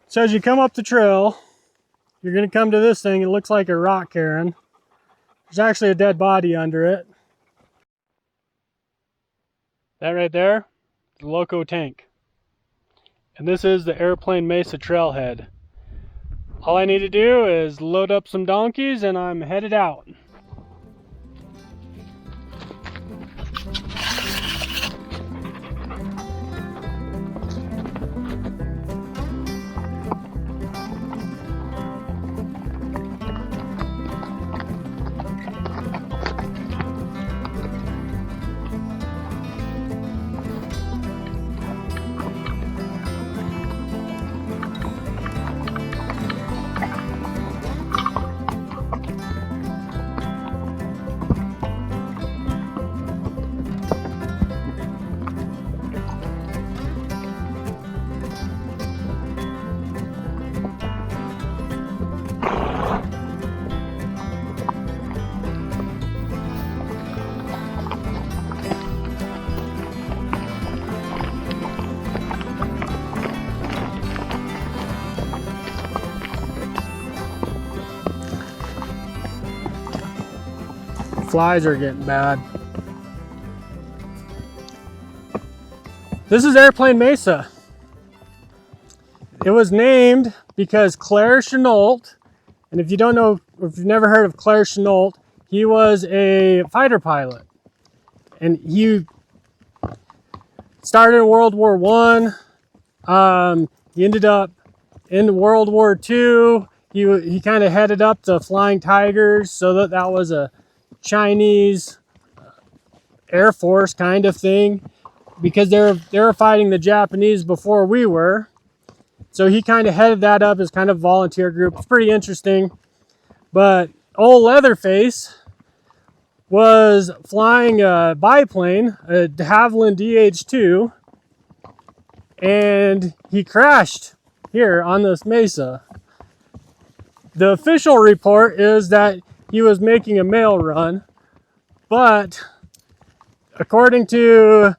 So as you come up the trail, you're going to come to this thing. It looks like a rock cairn. There's actually a dead body under it. That right there, the loco tank. And this is the Aeroplane Mesa trailhead. All I need to do is load up some donkeys and I'm headed out. Flies are getting bad. This is Aeroplane Mesa. It was named because Claire Chennault, and if you don't know, if you've never heard of Claire Chennault, he was a fighter pilot. And he started in World War I. He ended up in World War II. He kind of headed up the Flying Tigers, so that was a Chinese Air Force kind of thing, because they were fighting the Japanese before we were. So he kind of headed that up as kind of volunteer group. It's pretty interesting. But old Leatherface was flying a biplane, a de Havilland DH-2, and he crashed here on this mesa. The official report is that he was making a mail run, but according to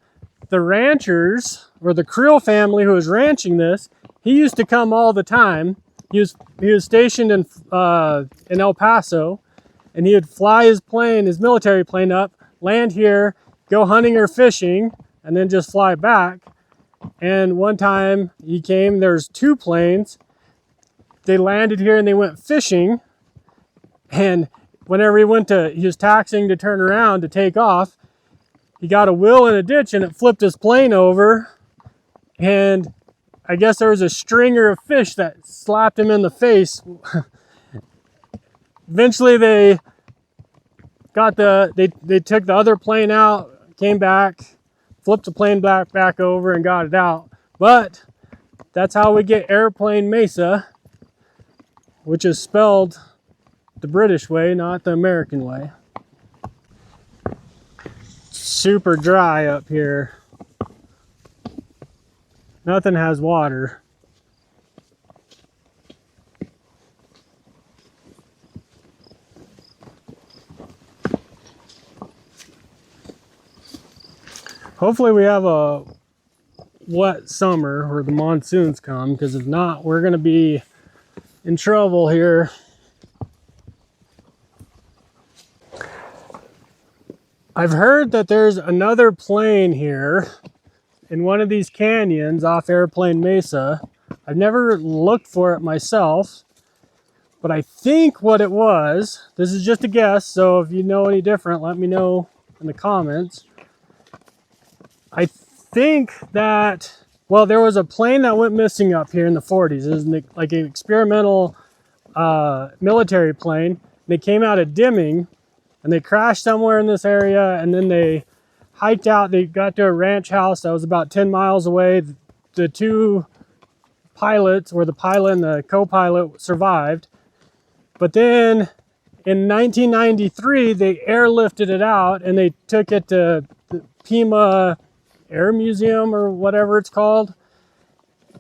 the ranchers, or the Creel family who was ranching this, he used to come all the time. He was stationed in El Paso, and he would fly his plane, his military plane up, land here, go hunting or fishing, and then just fly back. And one time he came, there's two planes. They landed here and they went fishing, and whenever he was taxiing to turn around to take off, he got a wheel in a ditch and it flipped his plane over. And I guess there was a stringer of fish that slapped him in the face. Eventually they took the other plane out, came back, flipped the plane back over and got it out. But that's how we get Aeroplane Mesa, which is spelled the British way, not the American way. Super dry up here. Nothing has water. Hopefully we have a wet summer where the monsoons come, because if not, we're going to be in trouble here. I've heard that there's another plane here in one of these canyons off Aeroplane Mesa. I've never looked for it myself, but I think what it was, this is just a guess, so if you know any different, let me know in the comments. I think that, well, there was a plane that went missing up here in the 40s. It was like an experimental military plane. They came out of Deming, and they crashed somewhere in this area, and then they hiked out. They got to a ranch house that was about 10 miles away. The two pilots, or the pilot and the co-pilot, survived. But then in 1993, they airlifted it out, and they took it to the Pima Air Museum, or whatever it's called.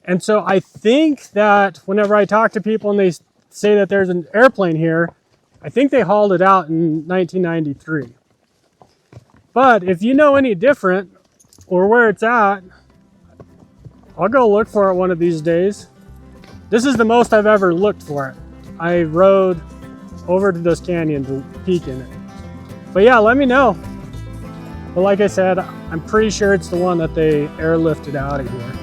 And so I think that whenever I talk to people and they say that there's an airplane here, I think they hauled it out in 1993. But if you know any different, or where it's at, I'll go look for it one of these days. This is the most I've ever looked for it. I rode over to this canyon to peek in it. But yeah, let me know. But like I said, I'm pretty sure it's the one that they airlifted out of here.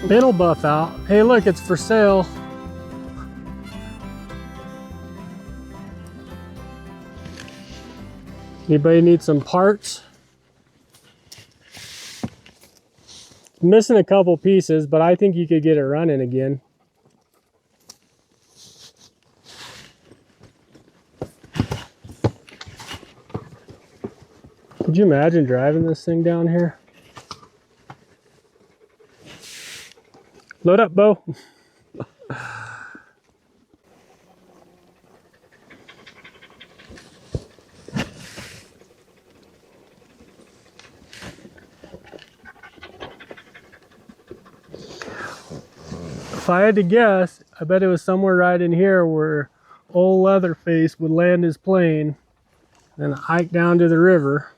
It'll buff out. Hey, look, it's for sale. Anybody need some parts? I'm missing a couple pieces, but I think you could get it running again. Could you imagine driving this thing down here? Load up, Bo. If I had to guess, I bet it was somewhere right in here where old Leatherface would land his plane and hike down to the river.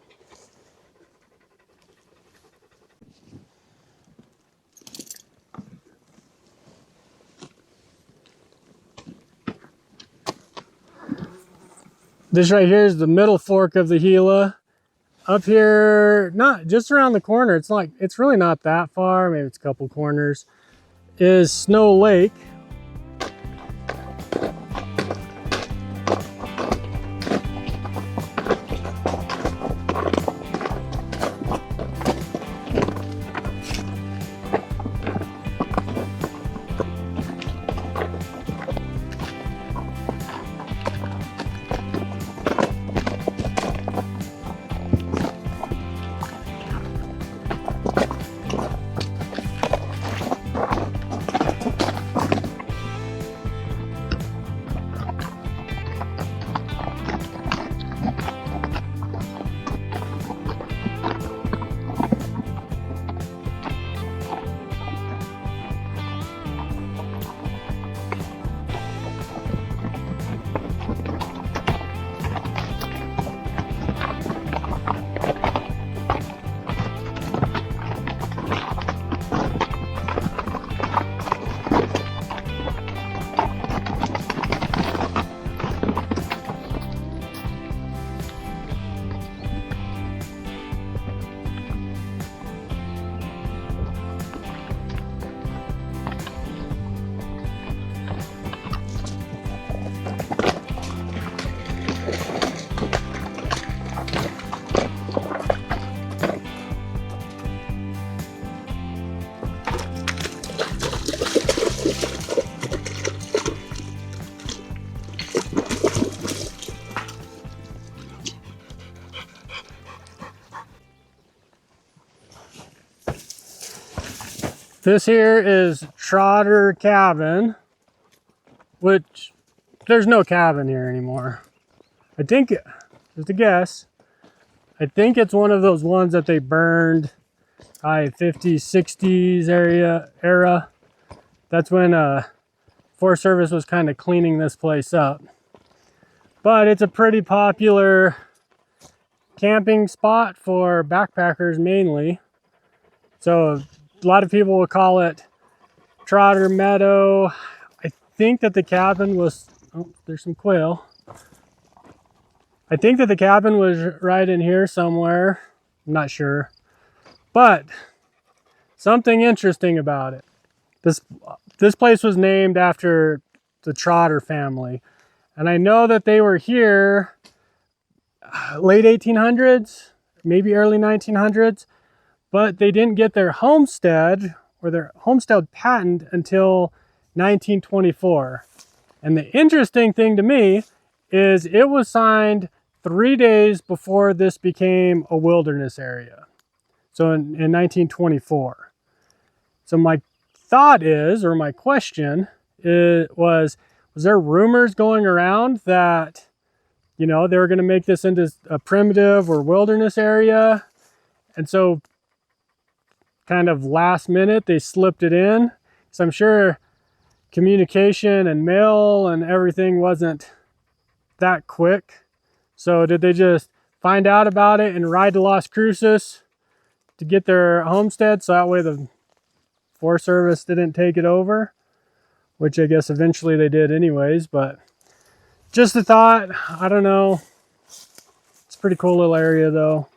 This right here is the middle fork of the Gila. Up here, not just around the corner, it's really not that far, maybe it's a couple corners, is Snow Lake. This here is Troder Cabin, which there's no cabin here anymore. I think, just a guess, I think it's one of those ones that they burned 50s, 60s era. That's when Forest Service was kind of cleaning this place up. But it's a pretty popular camping spot for backpackers mainly. So a lot of people would call it Troder Meadow. I think that the cabin was, oh, there's some quail. I think that the cabin was right in here somewhere. I'm not sure. But something interesting about it. This place was named after the Troder family. And I know that they were here late 1800s, maybe early 1900s. But they didn't get their homestead or their homestead patent until 1924. And the interesting thing to me is it was signed 3 days before this became a wilderness area. So in 1924. So my thought is, or my question was there rumors going around that, you know, they were going to make this into a primitive or wilderness area, and so kind of last minute they slipped it in? So I'm sure communication and mail and everything wasn't that quick. So did they just find out about it and ride to Las Cruces to get their homestead, so that way the Forest Service didn't take it over? Which I guess eventually they did anyways, but just a thought. I don't know. It's a pretty cool little area though.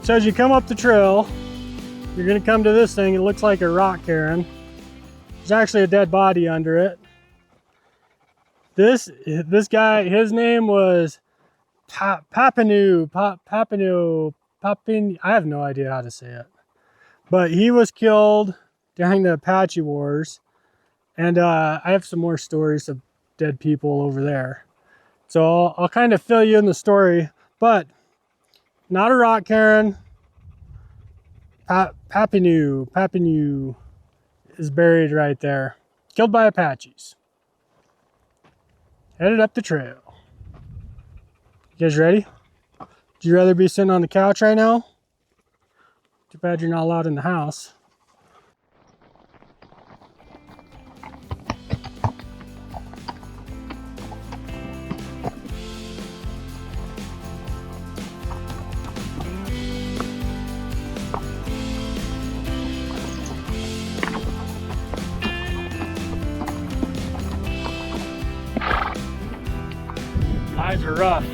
So as you come up the trail, you're gonna come to this thing. It looks like a rock cairn. There's actually a dead body under it. This guy, his name was Papineau. I have no idea how to say it. But he was killed during the Apache Wars. And I have some more stories of dead people over there. So I'll kind of fill you in the story, but not a rock cairn. Papineau is buried right there. Killed by Apaches. Headed up the trail. You guys ready? Would you rather be sitting on the couch right now? Too bad you're not allowed in the house. Eyes are rough.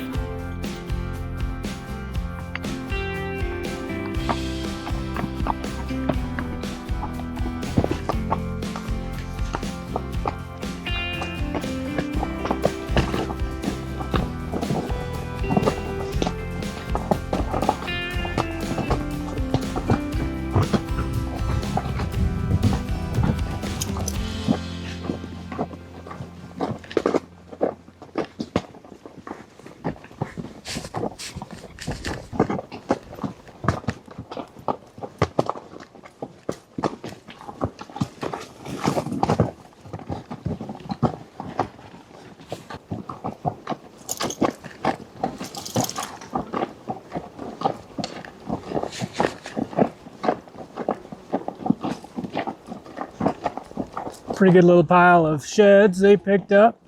Pretty good little pile of sheds they picked up.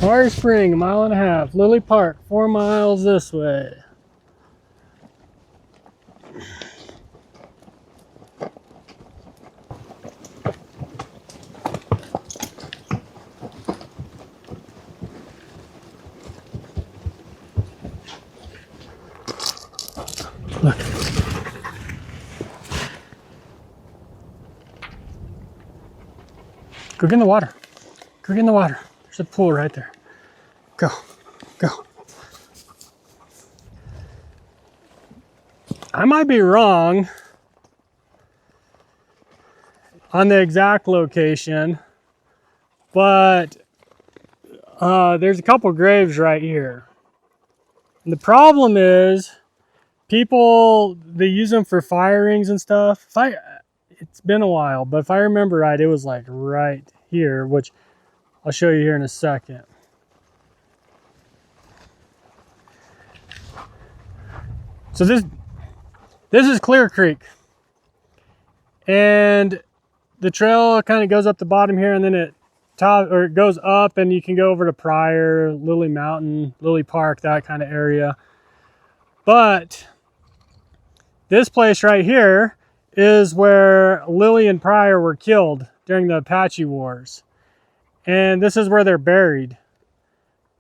Marr Spring, 1.5 miles. Lilley Park, 4 miles this way. Look. Go get in the water. Go get in the water. There's a pool right there. Go. Go. I might be wrong on the exact location, but there's a couple graves right here. And the problem is people, they use them for firings and stuff. It's been a while, but if I remember right, it was like right here, which I'll show you here in a second. So this is Clear Creek, and the trail kind of goes up the bottom here, and then it goes up, and you can go over to Prior, Lilley Mountain, Lilley Park, that kind of area. But this place right here is where Lilley and Prior were killed during the Apache Wars, and this is where they're buried.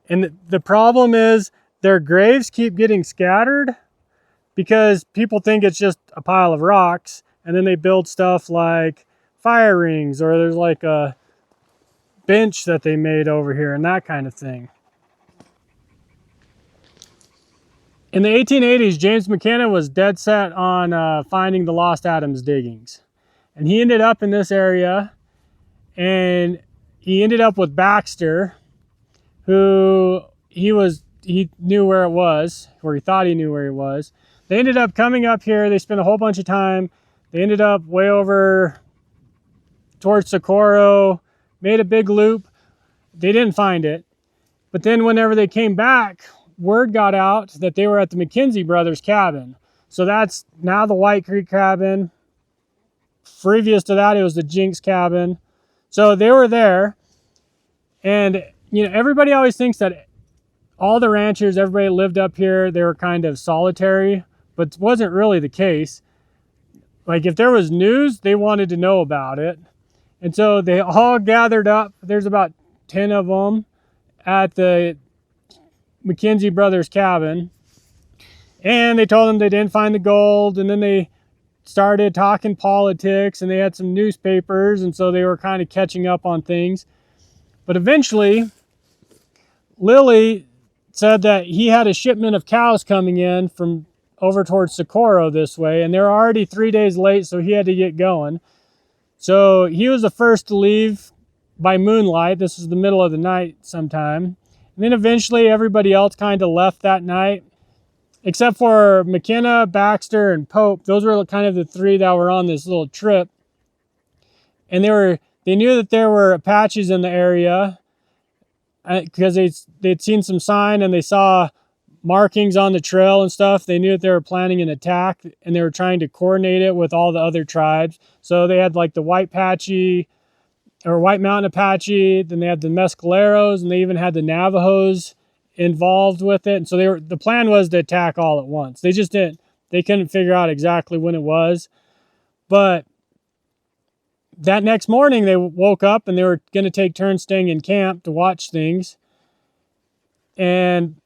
And the problem is their graves keep getting scattered because people think it's just a pile of rocks, and then they build stuff like fire rings, or there's like a bench that they made over here and that kind of thing. In the 1880s, James McKenna was dead set on finding the Lost Adams diggings. And he ended up in this area, and he ended up with Baxter, who he knew where it was, or he thought he knew where it was. They ended up coming up here. They spent a whole bunch of time. They ended up way over towards Socorro, made a big loop. They didn't find it. But then whenever they came back, word got out that they were at the McKenzie brothers' cabin. So that's now the White Creek cabin. Previous to that, it was the Jinx cabin. So they were there. And, you know, everybody always thinks that all the ranchers, everybody lived up here, they were kind of solitary, but it wasn't really the case. Like, if there was news, they wanted to know about it. And so they all gathered up. There's about 10 of them at the McKenzie brothers' cabin. And they told them they didn't find the gold. And then they started talking politics, and they had some newspapers. And so they were kind of catching up on things. But eventually, Lilley said that he had a shipment of cows coming in from over towards Socorro this way, and they're already 3 days late, so he had to get going. So he was the first to leave by moonlight. This was the middle of the night sometime. And then eventually everybody else kind of left that night, except for McKenna, Baxter, and Pope. Those were kind of the three that were on this little trip. And they knew that there were Apaches in the area, because they'd seen some sign and they saw markings on the trail and stuff. They knew that they were planning an attack, and they were trying to coordinate it with all the other tribes. So they had like the White Apache, or White Mountain Apache, then they had the Mescaleros, and they even had the Navajos involved with it. And so the plan was to attack all at once. They couldn't figure out exactly when it was. But that next morning they woke up and they were going to take turns staying in camp to watch things. And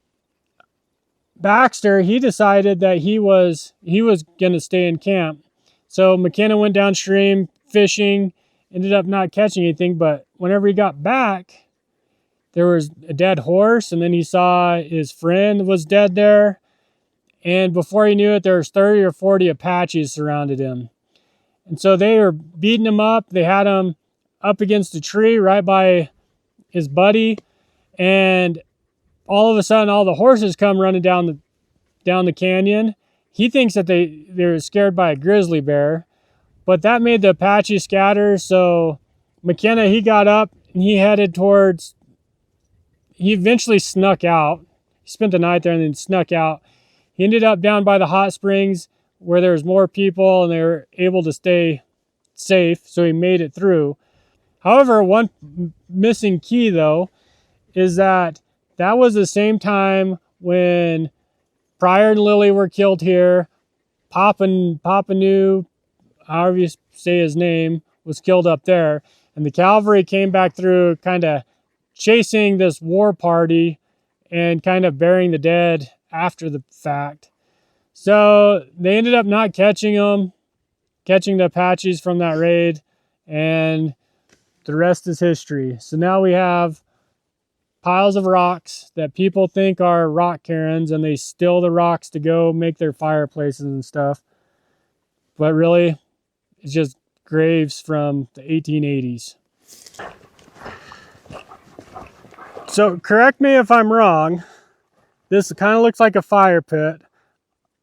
Baxter, he decided that he was going to stay in camp. So McKenna went downstream fishing, ended up not catching anything, but whenever he got back, there was a dead horse, and then he saw his friend was dead there. And before he knew it, there was 30 or 40 Apaches surrounded him. And so they were beating him up. They had him up against a tree right by his buddy. And all of a sudden, all the horses come running down the canyon. He thinks that they were scared by a grizzly bear. But that made the Apache scatter. So McKenna, he got up and he eventually snuck out. He spent the night there and then snuck out. He ended up down by the hot springs where there was more people and they were able to stay safe. So he made it through. However, one missing key though is that was the same time when Prior and Lilley were killed here. Papineau, however you say his name, was killed up there. And the cavalry came back through kind of chasing this war party and kind of burying the dead after the fact. So they ended up not catching the Apaches from that raid, and the rest is history. So now we have piles of rocks that people think are rock cairns, and they steal the rocks to go make their fireplaces and stuff. But really, it's just graves from the 1880s. So correct me if I'm wrong. This kind of looks like a fire pit.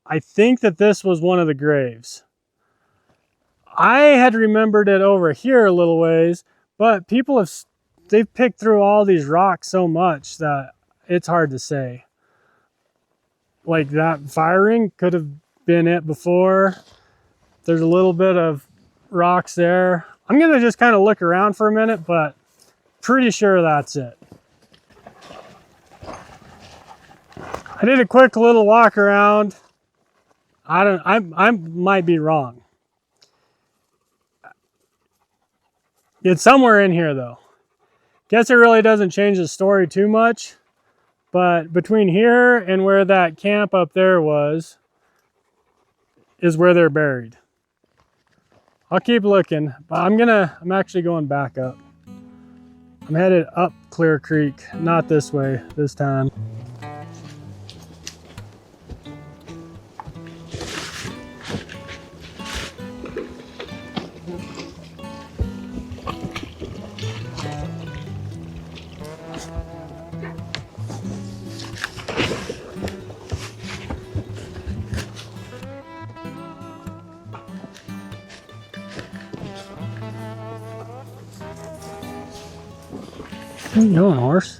I think that this was one of the graves. I had remembered it over here a little ways, but they've picked through all these rocks so much that it's hard to say. Like that firing could have been it before. There's a little bit of rocks there. I'm gonna just kind of look around for a minute, but pretty sure that's it. I did a quick little walk around. I might be wrong. It's somewhere in here though. Guess it really doesn't change the story too much, but between here and where that camp up there was is where they're buried. I'll keep looking, but I'm actually going back up. I'm headed up Clear Creek, not this way this time. Where you going, horse?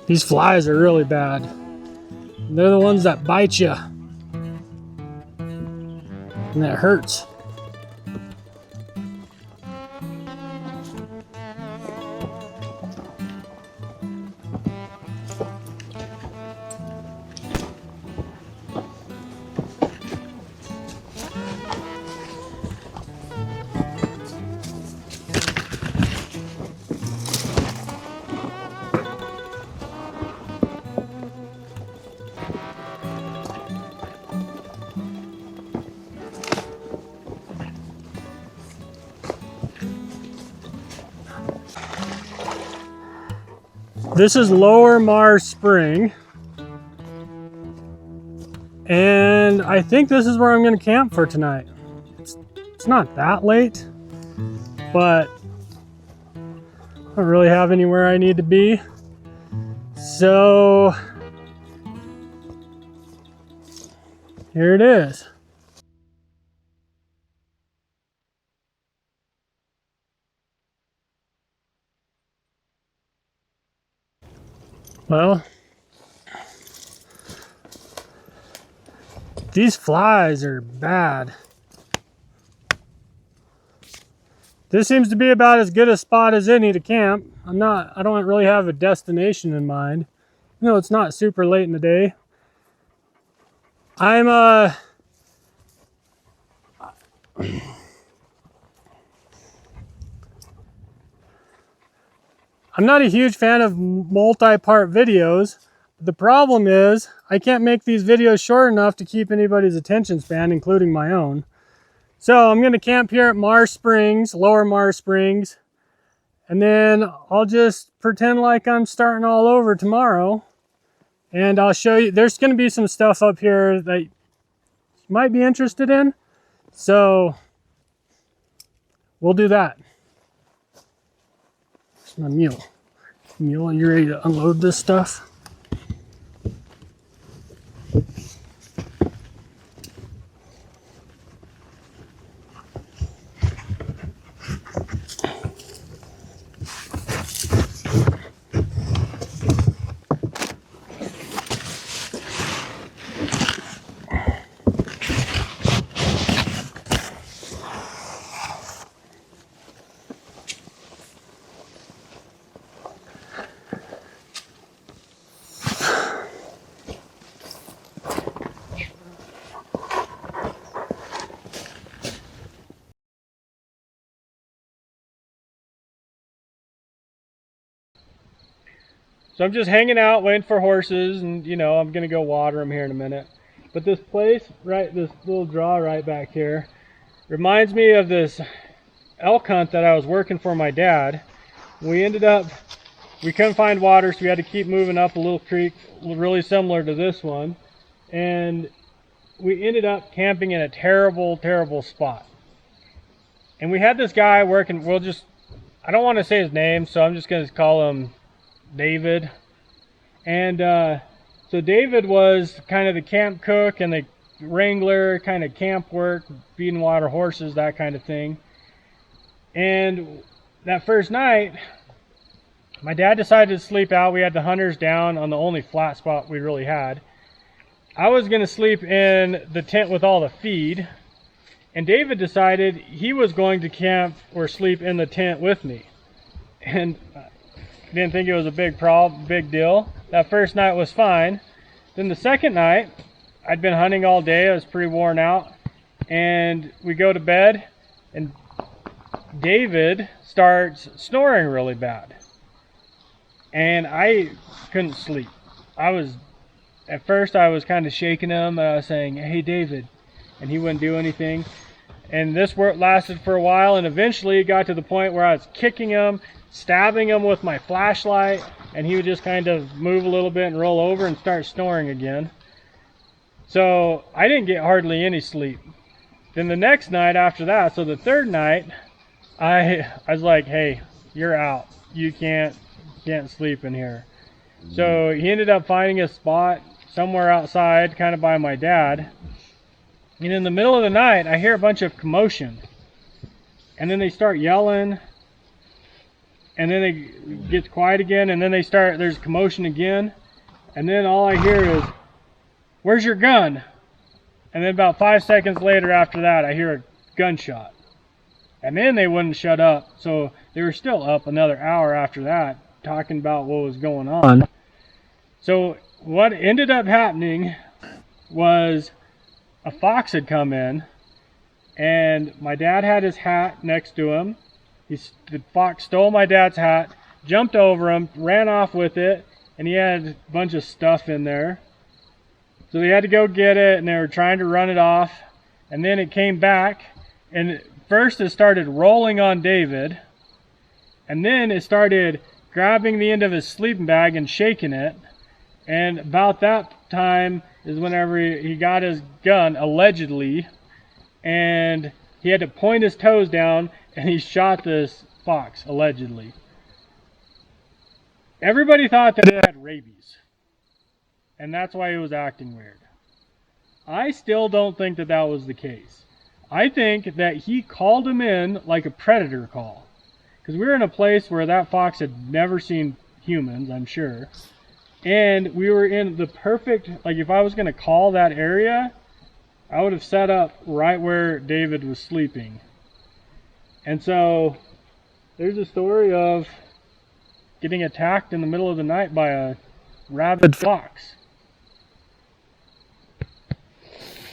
These flies are really bad. They're the ones that bite you. And that hurts. This is Lower Marr Spring, and I think this is where I'm going to camp for tonight. It's not that late, but I don't really have anywhere I need to be. So here it is. Well, these flies are bad. This seems to be about as good a spot as any to camp. I don't really have a destination in mind. You know, it's not super late in the day. I'm not a huge fan of multi-part videos. The problem is I can't make these videos short enough to keep anybody's attention span, including my own. So I'm going to camp here at Marr Springs, Lower Marr Springs, and then I'll just pretend like I'm starting all over tomorrow. And I'll show you, there's going to be some stuff up here that you might be interested in. So we'll do that. It's my mule. Mule, you ready to unload this stuff? So I'm just hanging out, waiting for horses, and you know, I'm gonna go water them here in a minute. But this place, right, this little draw right back here, reminds me of this elk hunt that I was working for my dad. We couldn't find water, so we had to keep moving up a little creek really similar to this one. And we ended up camping in a terrible, terrible spot. And we had this guy working, I don't want to say his name, so I'm just going to call him David. And so David was kind of the camp cook and the wrangler, kind of camp work, feeding water horses, that kind of thing. And that first night, my dad decided to sleep out. We had the hunters down on the only flat spot we really had. I was going to sleep in the tent with all the feed, and David decided he was going to camp or sleep in the tent with me. And didn't think it was a big deal. That first night was fine. Then the second night, I'd been hunting all day. I was pretty worn out. And we go to bed, and David starts snoring really bad. And I couldn't sleep. At first I was kind of shaking him, and I was saying, "Hey, David," and he wouldn't do anything. And this work lasted for a while, and eventually it got to the point where I was kicking him, stabbing him with my flashlight, and he would just kind of move a little bit and roll over and start snoring again. So I didn't get hardly any sleep. Then the next night after that, so the third night, I was like, "Hey, you're out. You can't sleep in here." So he ended up finding a spot somewhere outside, kind of by my dad. And in the middle of the night, I hear a bunch of commotion. And then they start yelling. And then it gets quiet again. And then there's commotion again. And then all I hear is, "Where's your gun?" And then about 5 seconds later after that, I hear a gunshot. And then they wouldn't shut up. So they were still up another hour after that, talking about what was going on. So what ended up happening was a fox had come in, and my dad had his hat next to him. The fox stole my dad's hat, jumped over him, ran off with it, and he had a bunch of stuff in there. So they had to go get it, and they were trying to run it off. And then it came back, and first it started rolling on David, and then it started grabbing the end of his sleeping bag and shaking it. And about that time is whenever he got his gun, allegedly, and he had to point his toes down, and he shot this fox, allegedly. Everybody thought that it had rabies, and that's why he was acting weird. I still don't think that was the case. I think that he called him in like a predator call, because we were in a place where that fox had never seen humans, I'm sure. And we were in the perfect, like if I was going to call that area, I would have set up right where David was sleeping. And so there's a story of getting attacked in the middle of the night by a rabid fox.